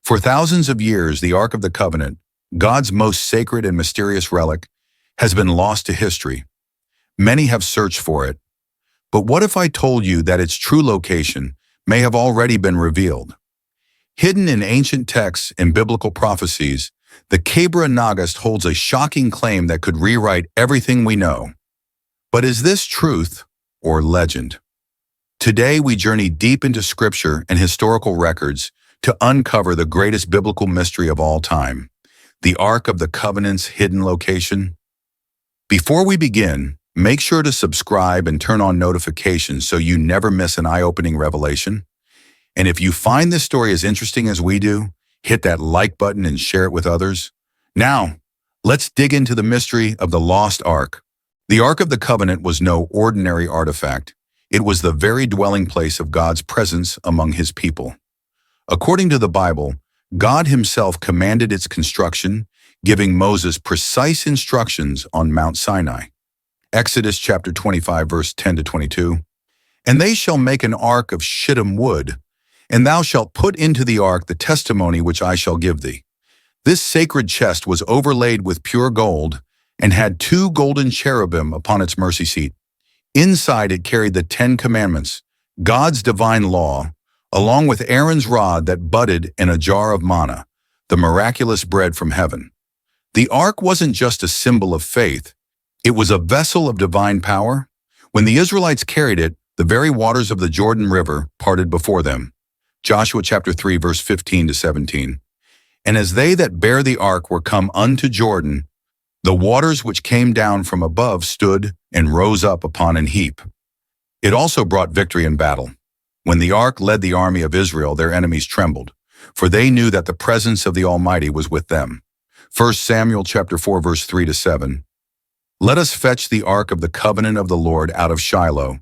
For thousands of years, the Ark of the Covenant, God's most sacred and mysterious relic, has been lost to history. Many have searched for it. But what if I told you that its true location may have already been revealed? Hidden in ancient texts and biblical prophecies, the Kebra Nagast holds a shocking claim that could rewrite everything we know. But is this truth or legend? Today, we journey deep into scripture and historical records to uncover the greatest biblical mystery of all time, the Ark of the Covenant's hidden location. Before we begin, make sure to subscribe and turn on notifications so you never miss an eye-opening revelation. And if you find this story as interesting as we do, hit that like button and share it with others. Now, let's dig into the mystery of the lost Ark. The Ark of the Covenant was no ordinary artifact. It was the very dwelling place of God's presence among his people. According to the Bible, God himself commanded its construction, giving Moses precise instructions on Mount Sinai. Exodus chapter 25, verse 10 to 22. And they shall make an ark of shittim wood, and thou shalt put into the ark the testimony which I shall give thee. This sacred chest was overlaid with pure gold, and had 2 golden cherubim upon its mercy seat. Inside it carried the 10 commandments, God's divine law, along with Aaron's rod that budded in a jar of manna, the miraculous bread from heaven. The ark wasn't just a symbol of faith. It was a vessel of divine power. When the Israelites carried it, the very waters of the Jordan River parted before them. Joshua chapter 3, verse 15 to 17. And as they that bear the ark were come unto Jordan, the waters which came down from above stood and rose up upon an heap. It also brought victory in battle. When the ark led the army of Israel, their enemies trembled, for they knew that the presence of the Almighty was with them. 1 Samuel chapter 4, verse 3 to 7. Let us fetch the ark of the covenant of the Lord out of Shiloh,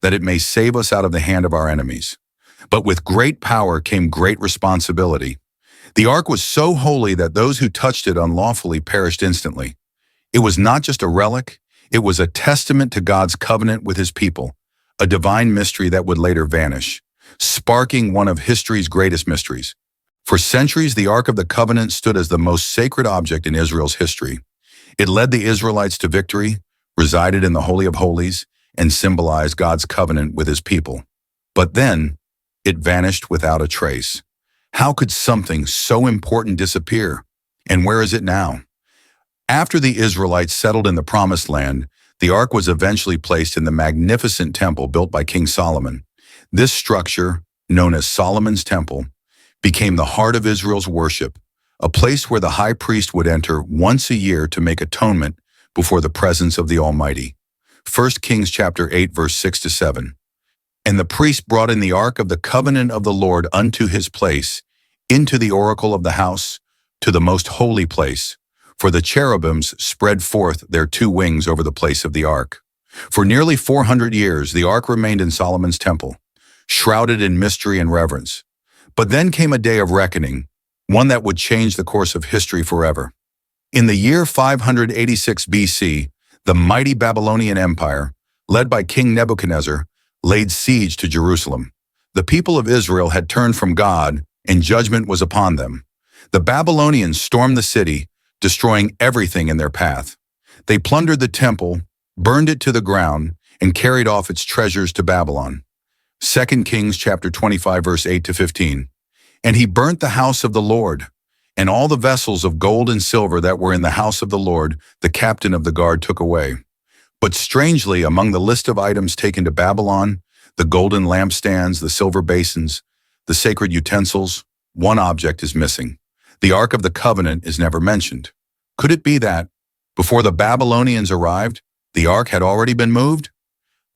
that it may save us out of the hand of our enemies. But with great power came great responsibility. The ark was so holy that those who touched it unlawfully perished instantly. It was not just a relic, it was a testament to God's covenant with his people, a divine mystery that would later vanish, sparking one of history's greatest mysteries. For centuries, the Ark of the Covenant stood as the most sacred object in Israel's history. It led the Israelites to victory, resided in the Holy of Holies, and symbolized God's covenant with his people. But then, it vanished without a trace. How could something so important disappear? And where is it now? After the Israelites settled in the Promised Land, the ark was eventually placed in the magnificent temple built by King Solomon. This structure, known as Solomon's Temple, became the heart of Israel's worship, a place where the high priest would enter once a year to make atonement before the presence of the Almighty. 1 Kings chapter 8, verse 6 to 7. And the priest brought in the ark of the covenant of the Lord unto his place, into the oracle of the house, to the most holy place. For the cherubims spread forth their 2 wings over the place of the ark. For nearly 400 years, the ark remained in Solomon's temple, shrouded in mystery and reverence. But then came a day of reckoning, one that would change the course of history forever. In the year 586 BC, the mighty Babylonian Empire, led by King Nebuchadnezzar, laid siege to Jerusalem. The people of Israel had turned from God, and judgment was upon them. The Babylonians stormed the city, destroying everything in their path. They plundered the temple, burned it to the ground, and carried off its treasures to Babylon. 2 Kings chapter 25, verse 8 to 15. And he burnt the house of the Lord, and all the vessels of gold and silver that were in the house of the Lord, the captain of the guard took away. But strangely, among the list of items taken to Babylon, the golden lampstands, the silver basins, the sacred utensils, one object is missing. The Ark of the Covenant is never mentioned. Could it be that, before the Babylonians arrived, the Ark had already been moved?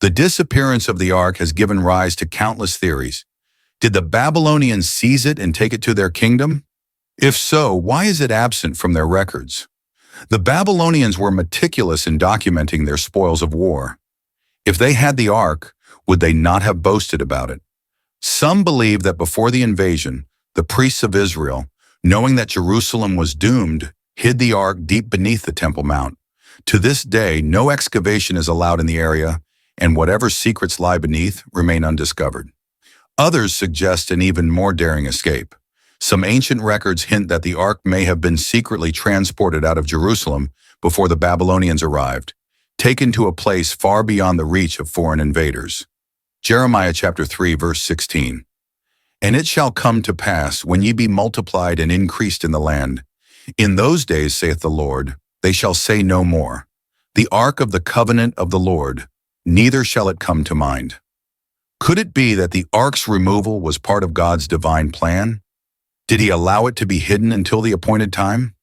The disappearance of the Ark has given rise to countless theories. Did the Babylonians seize it and take it to their kingdom? If so, why is it absent from their records? The Babylonians were meticulous in documenting their spoils of war. If they had the Ark, would they not have boasted about it? Some believe that before the invasion, the priests of Israel, knowing that Jerusalem was doomed, hid the ark deep beneath the Temple Mount. To this day, no excavation is allowed in the area, and whatever secrets lie beneath remain undiscovered. Others suggest an even more daring escape. Some ancient records hint that the ark may have been secretly transported out of Jerusalem before the Babylonians arrived, taken to a place far beyond the reach of foreign invaders. Jeremiah chapter 3, verse 16. And it shall come to pass, when ye be multiplied and increased in the land, in those days, saith the Lord, they shall say no more, the ark of the covenant of the Lord, neither shall it come to mind. Could it be that the ark's removal was part of God's divine plan? Did he allow it to be hidden until the appointed time?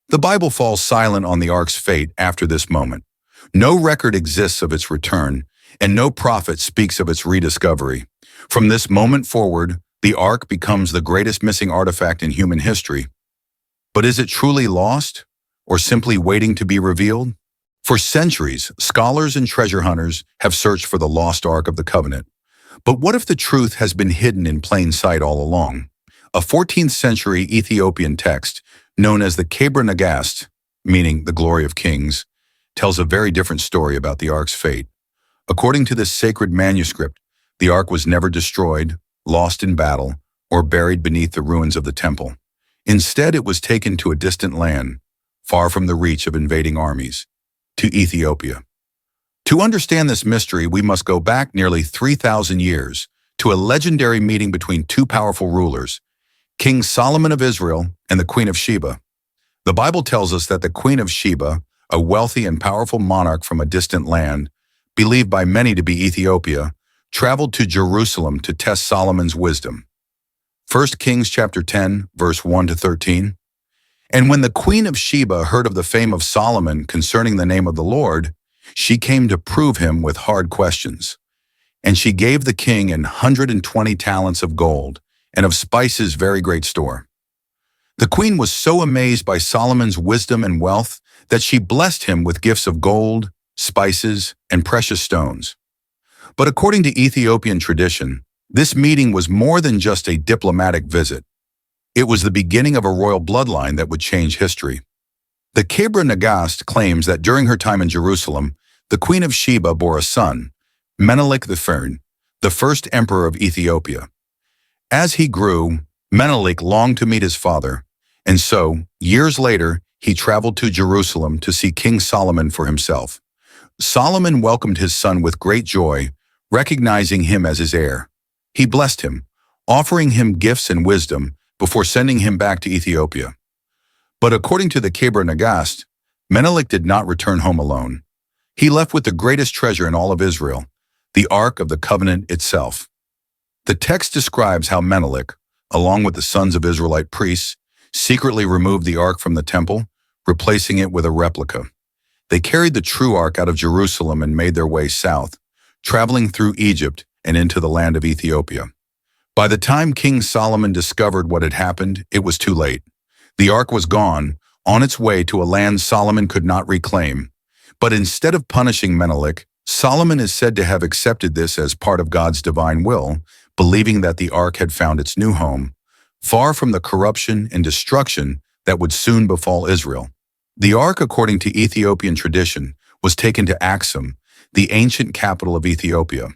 The Bible falls silent on the ark's fate after this moment. No record exists of its return, and no prophet speaks of its rediscovery. From this moment forward, the ark becomes the greatest missing artifact in human history. But is it truly lost, or simply waiting to be revealed? For centuries, scholars and treasure hunters have searched for the lost Ark of the Covenant. But what if the truth has been hidden in plain sight all along? A 14th century Ethiopian text, known as the Kebra Nagast, meaning the glory of kings, tells a very different story about the Ark's fate. According to this sacred manuscript, the Ark was never destroyed, lost in battle, or buried beneath the ruins of the temple. Instead, it was taken to a distant land, far from the reach of invading armies, to Ethiopia. To understand this mystery, we must go back nearly 3,000 years to a legendary meeting between two powerful rulers, King Solomon of Israel and the Queen of Sheba. The Bible tells us that the Queen of Sheba, a wealthy and powerful monarch from a distant land, believed by many to be Ethiopia, traveled to Jerusalem to test Solomon's wisdom. 1 Kings chapter 10, verse 1 to 13. And when the Queen of Sheba heard of the fame of Solomon concerning the name of the Lord, she came to prove him with hard questions. And she gave the king 120 talents of gold, and of spices very great store. The queen was so amazed by Solomon's wisdom and wealth that she blessed him with gifts of gold, spices, and precious stones. But according to Ethiopian tradition, this meeting was more than just a diplomatic visit. It was the beginning of a royal bloodline that would change history. The Kebra Nagast claims that during her time in Jerusalem, the Queen of Sheba bore a son, Menelik I, the first emperor of Ethiopia. As he grew, Menelik longed to meet his father, and so, years later, he traveled to Jerusalem to see King Solomon for himself. Solomon welcomed his son with great joy, recognizing him as his heir. He blessed him, offering him gifts and wisdom before sending him back to Ethiopia. But according to the Kebra Nagast, Menelik did not return home alone. He left with the greatest treasure in all of Israel, the Ark of the Covenant itself. The text describes how Menelik, along with the sons of Israelite priests, secretly removed the Ark from the temple, replacing it with a replica. They carried the true Ark out of Jerusalem and made their way south, traveling through Egypt and into the land of Ethiopia. By the time King Solomon discovered what had happened, it was too late. The Ark was gone, on its way to a land Solomon could not reclaim. But instead of punishing Menelik, Solomon is said to have accepted this as part of God's divine will, believing that the Ark had found its new home, far from the corruption and destruction that would soon befall Israel. The Ark, according to Ethiopian tradition, was taken to Aksum, the ancient capital of Ethiopia,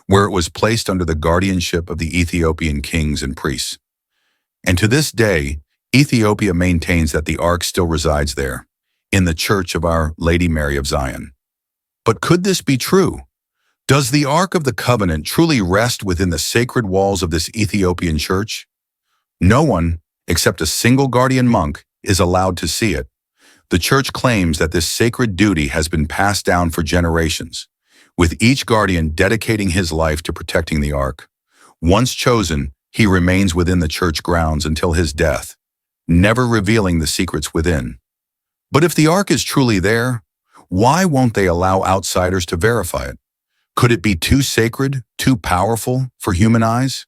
where it was placed under the guardianship of the Ethiopian kings and priests. And to this day, Ethiopia maintains that the Ark still resides there, in the Church of Our Lady Mary of Zion. But could this be true? Does the Ark of the Covenant truly rest within the sacred walls of this Ethiopian church? No one, except a single guardian monk, is allowed to see it. The church claims that this sacred duty has been passed down for generations, with each guardian dedicating his life to protecting the Ark. Once chosen, he remains within the church grounds until his death, never revealing the secrets within. But if the Ark is truly there, why won't they allow outsiders to verify it? Could it be too sacred, too powerful for human eyes?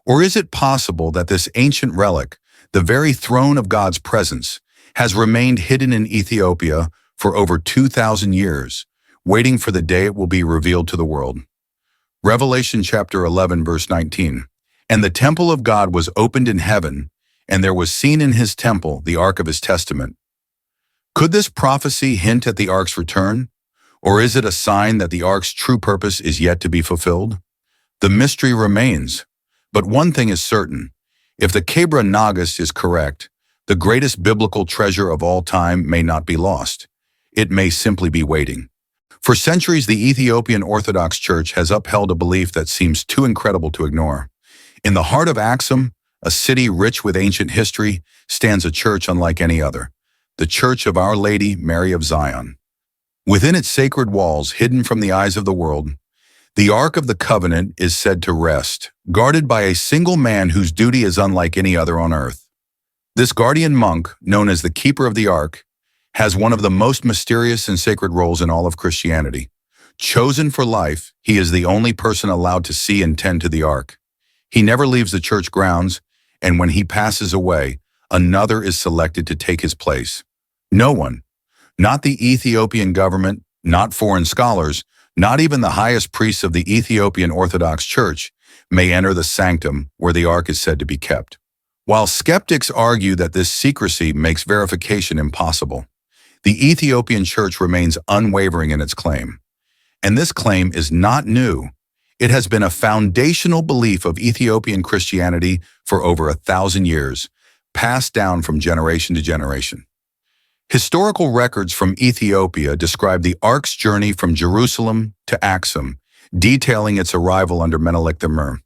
Or is it possible that this ancient relic, the very throne of God's presence, has remained hidden in Ethiopia for over 2,000 years, waiting for the day it will be revealed to the world? Revelation chapter 11, verse 19. And the temple of God was opened in heaven, and there was seen in his temple the ark of his testament. Could this prophecy hint at the ark's return? Or is it a sign that the ark's true purpose is yet to be fulfilled? The mystery remains, but one thing is certain. If the Kebra Nagast is correct, the greatest biblical treasure of all time may not be lost. It may simply be waiting. For centuries, the Ethiopian Orthodox Church has upheld a belief that seems too incredible to ignore. In the heart of Aksum, a city rich with ancient history, stands a church unlike any other, the Church of Our Lady Mary of Zion. Within its sacred walls, hidden from the eyes of the world, the Ark of the Covenant is said to rest, guarded by a single man whose duty is unlike any other on earth. This guardian monk, known as the Keeper of the Ark, has one of the most mysterious and sacred roles in all of Christianity. Chosen for life, he is the only person allowed to see and tend to the Ark. He never leaves the church grounds, and when he passes away, another is selected to take his place. No one, not the Ethiopian government, not foreign scholars, not even the highest priests of the Ethiopian Orthodox Church, may enter the sanctum where the Ark is said to be kept. While skeptics argue that this secrecy makes verification impossible, the Ethiopian Church remains unwavering in its claim. And this claim is not new. It has been a foundational belief of Ethiopian Christianity for over 1,000 years, passed down from generation to generation. Historical records from Ethiopia describe the Ark's journey from Jerusalem to Aksum, detailing its arrival under Menelik I.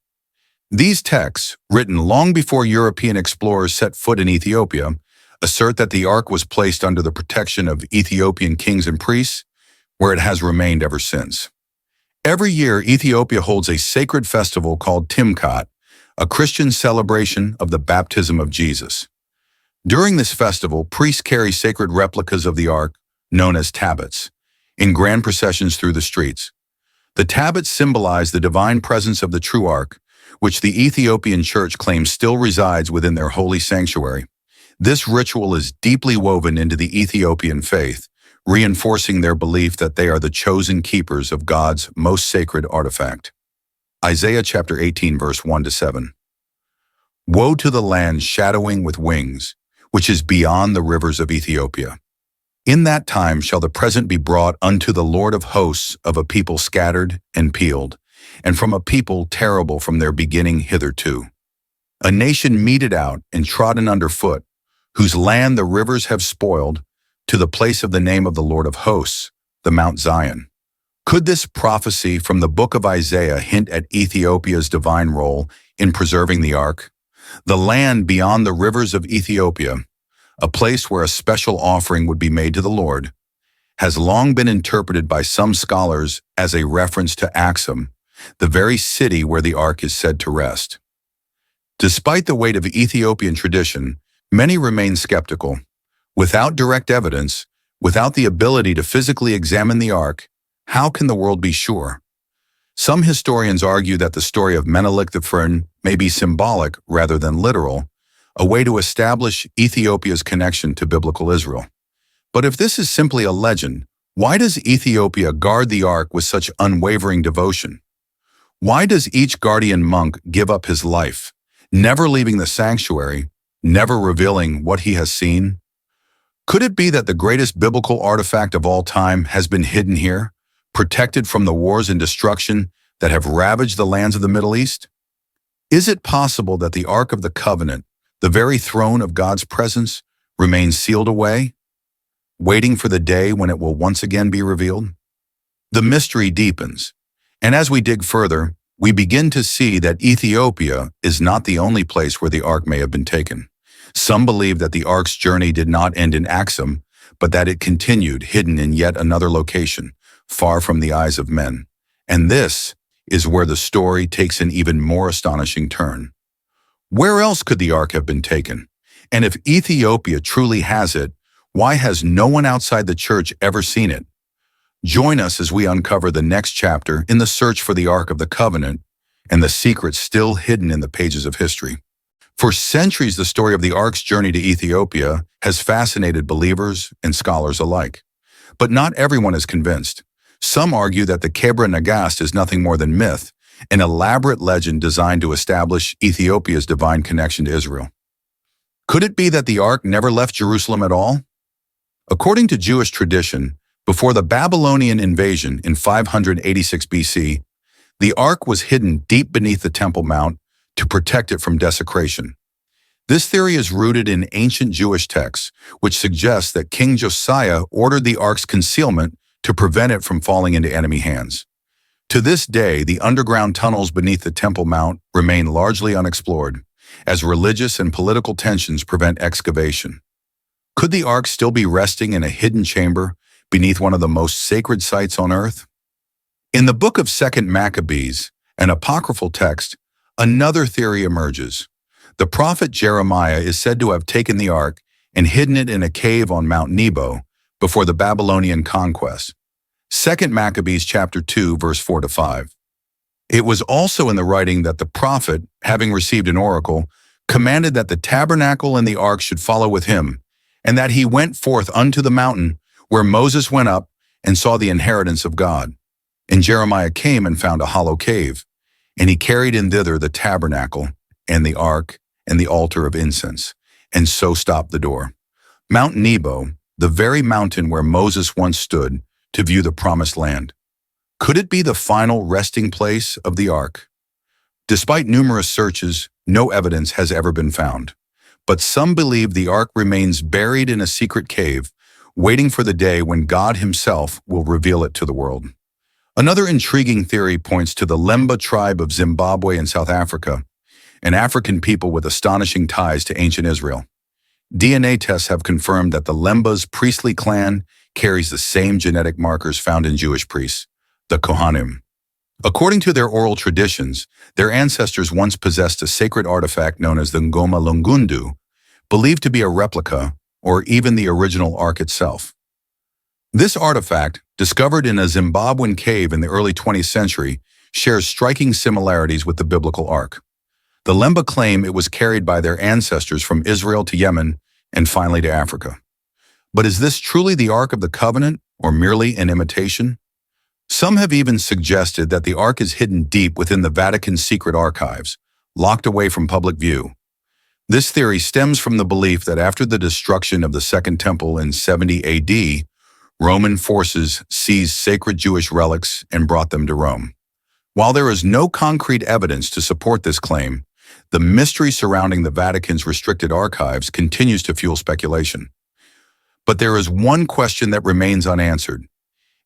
These texts, written long before European explorers set foot in Ethiopia, assert that the Ark was placed under the protection of Ethiopian kings and priests, where it has remained ever since. Every year, Ethiopia holds a sacred festival called Timkat, a Christian celebration of the baptism of Jesus. During this festival, priests carry sacred replicas of the Ark, known as tablets, in grand processions through the streets. The tablets symbolize the divine presence of the true Ark, which the Ethiopian Church claims still resides within their holy sanctuary. This ritual is deeply woven into the Ethiopian faith, reinforcing their belief that they are the chosen keepers of God's most sacred artifact. Isaiah chapter 18, verse 1-7. Woe to the land shadowing with wings, which is beyond the rivers of Ethiopia. In that time shall the present be brought unto the Lord of hosts of a people scattered and peeled, and from a people terrible from their beginning hitherto. A nation meted out and trodden under foot, whose land the rivers have spoiled, to the place of the name of the Lord of hosts, the Mount Zion. Could this prophecy from the book of Isaiah hint at Ethiopia's divine role in preserving the Ark? The land beyond the rivers of Ethiopia, a place where a special offering would be made to the Lord, has long been interpreted by some scholars as a reference to Aksum, the very city where the Ark is said to rest. Despite the weight of Ethiopian tradition, many remain skeptical. Without direct evidence, without the ability to physically examine the Ark, how can the world be sure? Some historians argue that the story of Menelik I may be symbolic rather than literal, a way to establish Ethiopia's connection to biblical Israel. But if this is simply a legend, why does Ethiopia guard the Ark with such unwavering devotion? Why does each guardian monk give up his life, never leaving the sanctuary, never revealing what he has seen? Could it be that the greatest biblical artifact of all time has been hidden here, protected from the wars and destruction that have ravaged the lands of the Middle East? Is it possible that the Ark of the Covenant, the very throne of God's presence, remains sealed away, waiting for the day when it will once again be revealed? The mystery deepens, and as we dig further, we begin to see that Ethiopia is not the only place where the Ark may have been taken. Some believe that the Ark's journey did not end in Aksum, but that it continued hidden in yet another location, far from the eyes of men. And this is where the story takes an even more astonishing turn. Where else could the Ark have been taken? And if Ethiopia truly has it, why has no one outside the church ever seen it? Join us as we uncover the next chapter in the search for the Ark of the Covenant and the secrets still hidden in the pages of history. For centuries, the story of the Ark's journey to Ethiopia has fascinated believers and scholars alike. But not everyone is convinced. Some argue that the Kebra Nagast is nothing more than myth, an elaborate legend designed to establish Ethiopia's divine connection to Israel. Could it be that the Ark never left Jerusalem at all? According to Jewish tradition, before the Babylonian invasion in 586 BC, the Ark was hidden deep beneath the Temple Mount to protect it from desecration. This theory is rooted in ancient Jewish texts, which suggests that King Josiah ordered the ark's concealment to prevent it from falling into enemy hands. To this day, the underground tunnels beneath the Temple Mount remain largely unexplored, as religious and political tensions prevent excavation. Could the ark still be resting in a hidden chamber beneath one of the most sacred sites on earth? In the book of 2nd Maccabees, an apocryphal text, another theory emerges. The prophet Jeremiah is said to have taken the ark and hidden it in a cave on Mount Nebo before the Babylonian conquest. 2nd Maccabees chapter 2, verse 4-5. It was also in the writing that the prophet, having received an oracle, commanded that the tabernacle and the ark should follow with him, and that he went forth unto the mountain where Moses went up and saw the inheritance of God. And Jeremiah came and found a hollow cave, and he carried in thither the tabernacle and the ark and the altar of incense, and so stopped the door. Mount Nebo, the very mountain where Moses once stood to view the promised land. Could it be the final resting place of the ark? Despite numerous searches, no evidence has ever been found. But some believe the ark remains buried in a secret cave, waiting for the day when God himself will reveal it to the world. Another intriguing theory points to the Lemba tribe of Zimbabwe and South Africa, an African people with astonishing ties to ancient Israel. DNA tests have confirmed that the Lemba's priestly clan carries the same genetic markers found in Jewish priests, the Kohanim. According to their oral traditions, their ancestors once possessed a sacred artifact known as the Ngoma Lungundu, believed to be a replica or even the original ark itself. This artifact, discovered in a Zimbabwean cave in the early 20th century, shares striking similarities with the biblical ark. The Lemba claim it was carried by their ancestors from Israel to Yemen and finally to Africa. But is this truly the Ark of the Covenant or merely an imitation? Some have even suggested that the ark is hidden deep within the Vatican's secret archives, locked away from public view. This theory stems from the belief that after the destruction of the Second Temple in 70 AD, Roman forces seized sacred Jewish relics and brought them to Rome. While there is no concrete evidence to support this claim, the mystery surrounding the Vatican's restricted archives continues to fuel speculation. But there is one question that remains unanswered.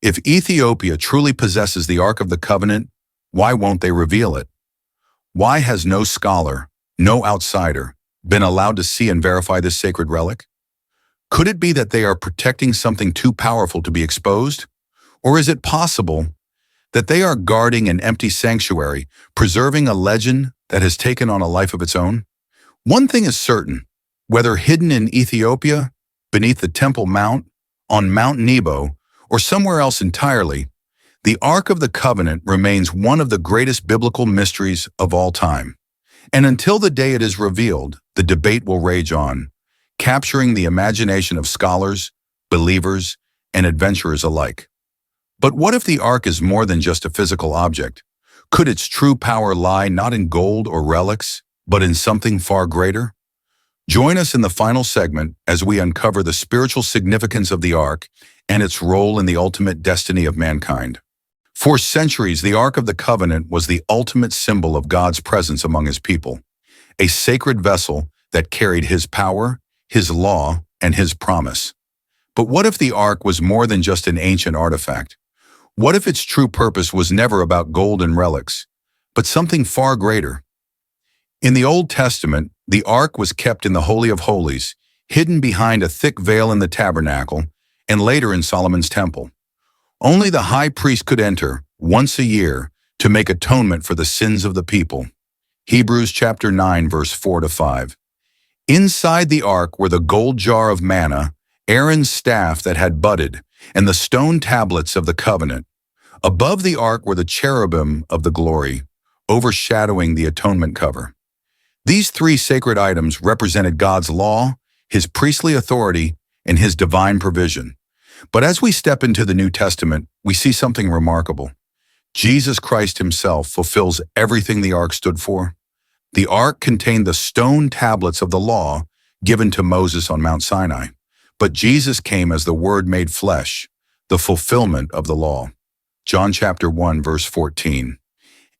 If Ethiopia truly possesses the Ark of the Covenant, why won't they reveal it? Why has no scholar, no outsider, been allowed to see and verify this sacred relic? Could it be that they are protecting something too powerful to be exposed? Or is it possible that they are guarding an empty sanctuary, preserving a legend that has taken on a life of its own? One thing is certain, whether hidden in Ethiopia, beneath the Temple Mount, on Mount Nebo, or somewhere else entirely, the Ark of the Covenant remains one of the greatest biblical mysteries of all time. And until the day it is revealed, the debate will rage on, capturing the imagination of scholars, believers, and adventurers alike. But what if the Ark is more than just a physical object? Could its true power lie not in gold or relics, but in something far greater? Join us in the final segment as we uncover the spiritual significance of the Ark and its role in the ultimate destiny of mankind. For centuries, the Ark of the Covenant was the ultimate symbol of God's presence among his people, a sacred vessel that carried his power, his law, and his promise. But what if the Ark was more than just an ancient artifact? What if its true purpose was never about gold and relics, but something far greater? In the Old Testament, the Ark was kept in the Holy of Holies, hidden behind a thick veil in the tabernacle, and later in Solomon's temple. Only the high priest could enter, once a year, to make atonement for the sins of the people. Hebrews chapter 9, verse 4-5. Inside the ark were the gold jar of manna, Aaron's staff that had budded, and the stone tablets of the covenant. Above the ark were the cherubim of the glory, overshadowing the atonement cover. These three sacred items represented God's law, his priestly authority, and his divine provision. But as we step into the New Testament, we see something remarkable. Jesus Christ himself fulfills everything the ark stood for. The ark contained the stone tablets of the law given to Moses on Mount Sinai. But Jesus came as the Word made flesh, the fulfillment of the law. John chapter 1, verse 14.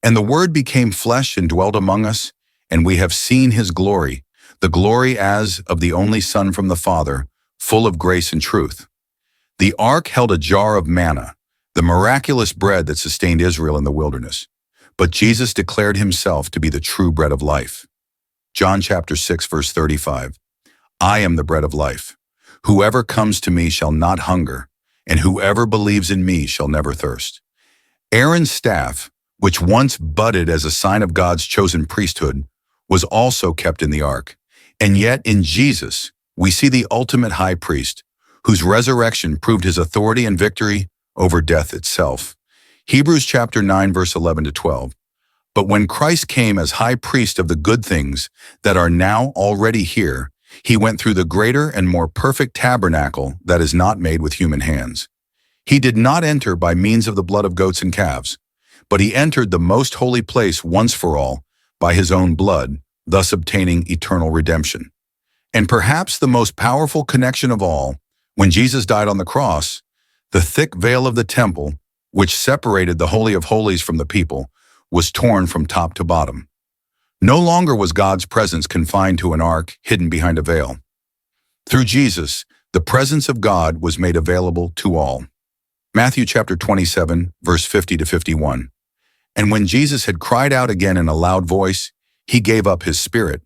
And the Word became flesh and dwelt among us, and we have seen his glory, the glory as of the only Son from the Father, full of grace and truth. The ark held a jar of manna, the miraculous bread that sustained Israel in the wilderness. But Jesus declared himself to be the true bread of life. John chapter 6, verse 35. I am the bread of life. Whoever comes to me shall not hunger, and whoever believes in me shall never thirst. Aaron's staff, which once budded as a sign of God's chosen priesthood, was also kept in the ark. And yet in Jesus, we see the ultimate high priest, whose resurrection proved his authority and victory over death itself. Hebrews chapter 9, verse 11 to 12. But when Christ came as high priest of the good things that are now already here, he went through the greater and more perfect tabernacle that is not made with human hands. He did not enter by means of the blood of goats and calves, but he entered the most holy place once for all by his own blood, thus obtaining eternal redemption. And perhaps the most powerful connection of all, when Jesus died on the cross, the thick veil of the temple, which separated the Holy of Holies from the people, was torn from top to bottom. No longer was God's presence confined to an ark hidden behind a veil. Through Jesus, the presence of God was made available to all. Matthew chapter 27, verse 50 to 51. And when Jesus had cried out again in a loud voice, he gave up his spirit.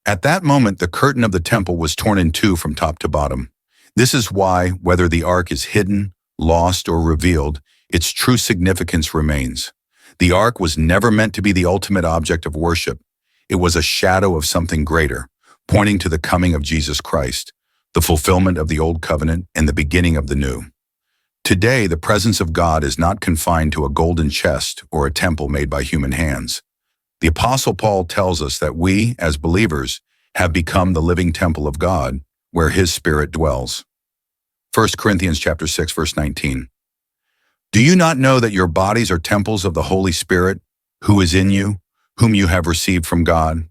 At that moment, the curtain of the temple was torn in two from top to bottom. This is why, whether the ark is hidden, lost, or revealed, its true significance remains. The ark was never meant to be the ultimate object of worship. It was a shadow of something greater, pointing to the coming of Jesus Christ, the fulfillment of the old covenant and the beginning of the new. Today, the presence of God is not confined to a golden chest or a temple made by human hands. The Apostle Paul tells us that we, as believers, have become the living temple of God, where his Spirit dwells. 1 Corinthians chapter 6, verse 19. Do you not know that your bodies are temples of the Holy Spirit, who is in you, whom you have received from God?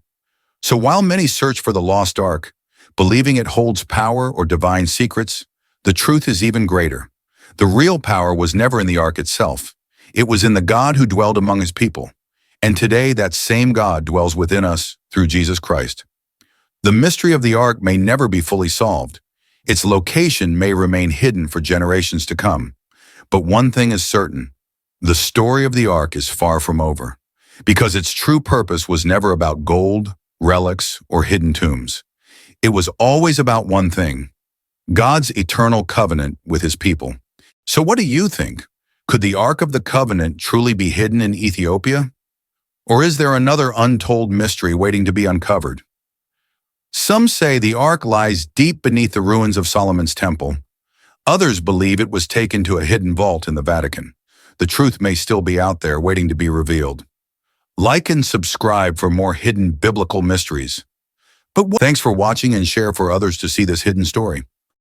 So while many search for the lost ark, believing it holds power or divine secrets, the truth is even greater. The real power was never in the ark itself. It was in the God who dwelled among his people. And today that same God dwells within us through Jesus Christ. The mystery of the ark may never be fully solved. Its location may remain hidden for generations to come. But one thing is certain, the story of the ark is far from over, because its true purpose was never about gold, relics, or hidden tombs. It was always about one thing, God's eternal covenant with his people. So what do you think? Could the Ark of the Covenant truly be hidden in Ethiopia? Or is there another untold mystery waiting to be uncovered? Some say the Ark lies deep beneath the ruins of Solomon's temple. Others believe it was taken to a hidden vault in the Vatican. The truth may still be out there waiting to be revealed. Like and subscribe for more hidden biblical mysteries. Thanks for watching and share for others to see this hidden story.